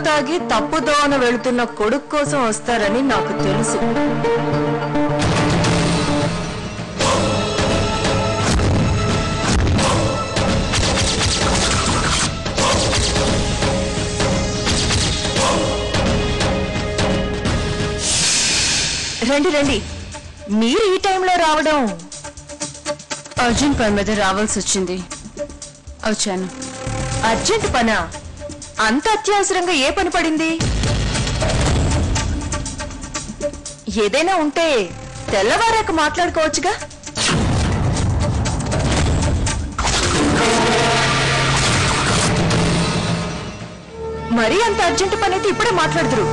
తాగి తప్పుదోవన వెళుతున్న కొడుకు కోసం వస్తారని నాకు తెలుసు. రండి రండి, మీరు ఈ టైంలో రావడం? అర్జెంట్ పని మీద రావాల్సి వచ్చింది, వచ్చాను. అర్జెంట్ పనా? అంత అత్యవసరంగా ఏ పని పడింది? ఏదైనా ఉంటే తెల్లవారాక మాట్లాడుకోవచ్చుగా. మరీ అంత అర్జెంట్ పని అయితే ఇప్పుడే మాట్లాడుతురు.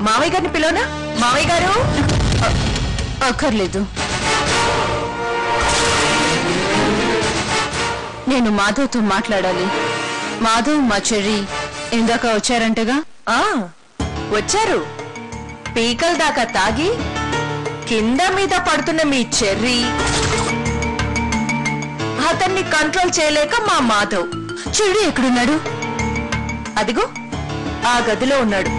మావయ్య గారిని పిలవనా? మావయ్య గారు. అక్కర్లేదు, నేను మాధవ్తో మాట్లాడాలి. మాధవ్ మా చెర్రి ఇందాక వచ్చారంటగా? వచ్చారు. పీకల దాకా తాగి కింద మీద పడుతున్న మీ చెర్రి అతన్ని కంట్రోల్ చేయలేక మా మాధవ్. చెర్రి ఎక్కడున్నాడు? అదిగో ఆ గదిలో ఉన్నాడు.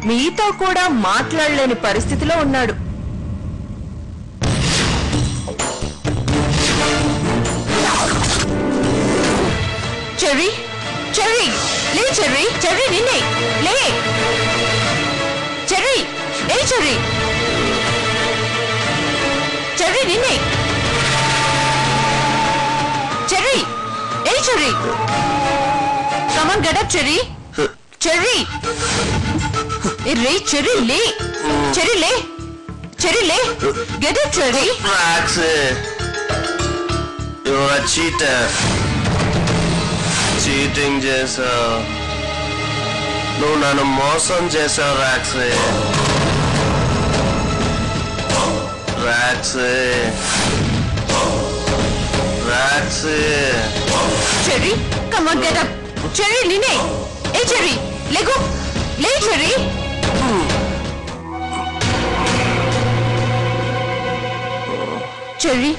మీతో కూడా మాట్లాడలేని పరిస్థితిలో ఉన్నాడు. చెర్రి, చెర్రి లే, చెర్రి, చెర్రి నిన్నే లే, చెర్రి, ఏ చెర్రి, చెర్రి నిన్నే, cherry, A cherry, come on get up cherry, cherry, ray cherry లే, చెర్రి లే, చెర్రి లే, get up cherry. You're a cheater. Cheating చేసావు నువ్వు, నన్ను మోసం చేసావు రాక్సే. రాక్సే, రాక్సే. Cherry, come on get up cherry, నిన్నే, ఏ చెర్రి లేగు, లే చెర్రి. చెర్రి,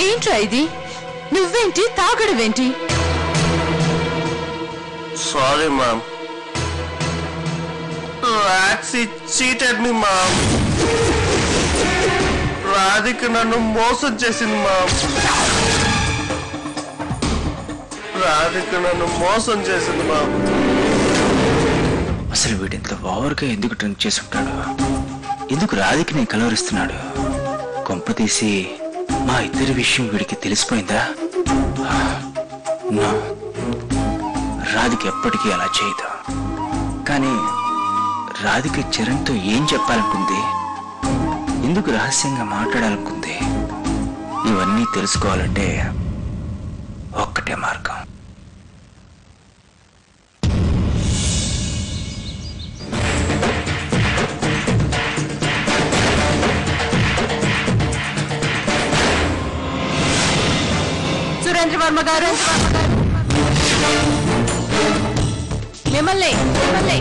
ఏంట్రా ఇది? నువ్వేంటి తాగడవేంటి? Sorry mom, Roxy cheated me mom. Radhika నన్ను మోసం చేసింది మామ్. రాధిక నన్ను మోసం చేసింది మామ్. అసలు వీడింత ఓవర్గా ఎందుకు డ్రింక్ చేసి ఉంటాడు? ఎందుకు రాధికని కలవరిస్తున్నాడు? కొంప తీసి మా ఇద్దరి విషయం వీడికి తెలిసిపోయిందా? రాధిక ఎప్పటికీ అలా చేయదు. కానీ రాధిక చరణ్తో ఏం చెప్పాలనుకుంది? ఎందుకు రహస్యంగా మాట్లాడాలనుకుంది? ఇవన్నీ తెలుసుకోవాలంటే ఒక్కటే మార్గం. సురేంద్ర వర్మ గారు, మిమ్మల్ని మిమ్మల్ని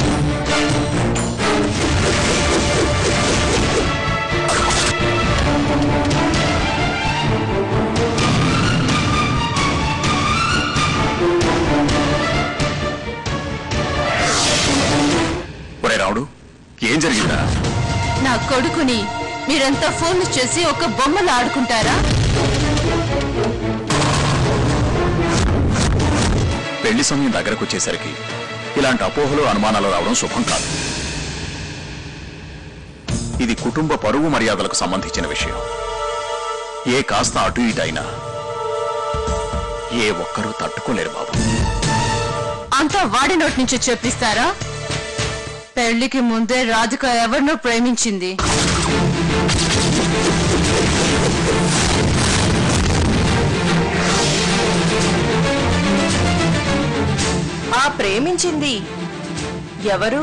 ఒరే రావుడు, ఏం జరిగిందా? నా కొడుకుని మీరంతా ఫోన్లు చేసి ఒక బొమ్మలు ఆడుకుంటారా? పెళ్లి సమయం దగ్గరకు వచ్చేసరికి ఇలాంటి అపోహలు అనుమానాలు రావడం శుభం కాదు. ఇది కుటుంబ పరువు మర్యాదలకు సంబంధించిన విషయం. ఏ కాస్త అటు ఇటు అయినా ఏ ఒక్కరూ తట్టుకోలేరు బాబు. అంతా వాడి నోటి నుంచి చెప్పిస్తారా? పెళ్లికి ముందే రాధిక ఎవరినో ప్రేమించింది. ఆ ప్రేమించింది ఎవరు?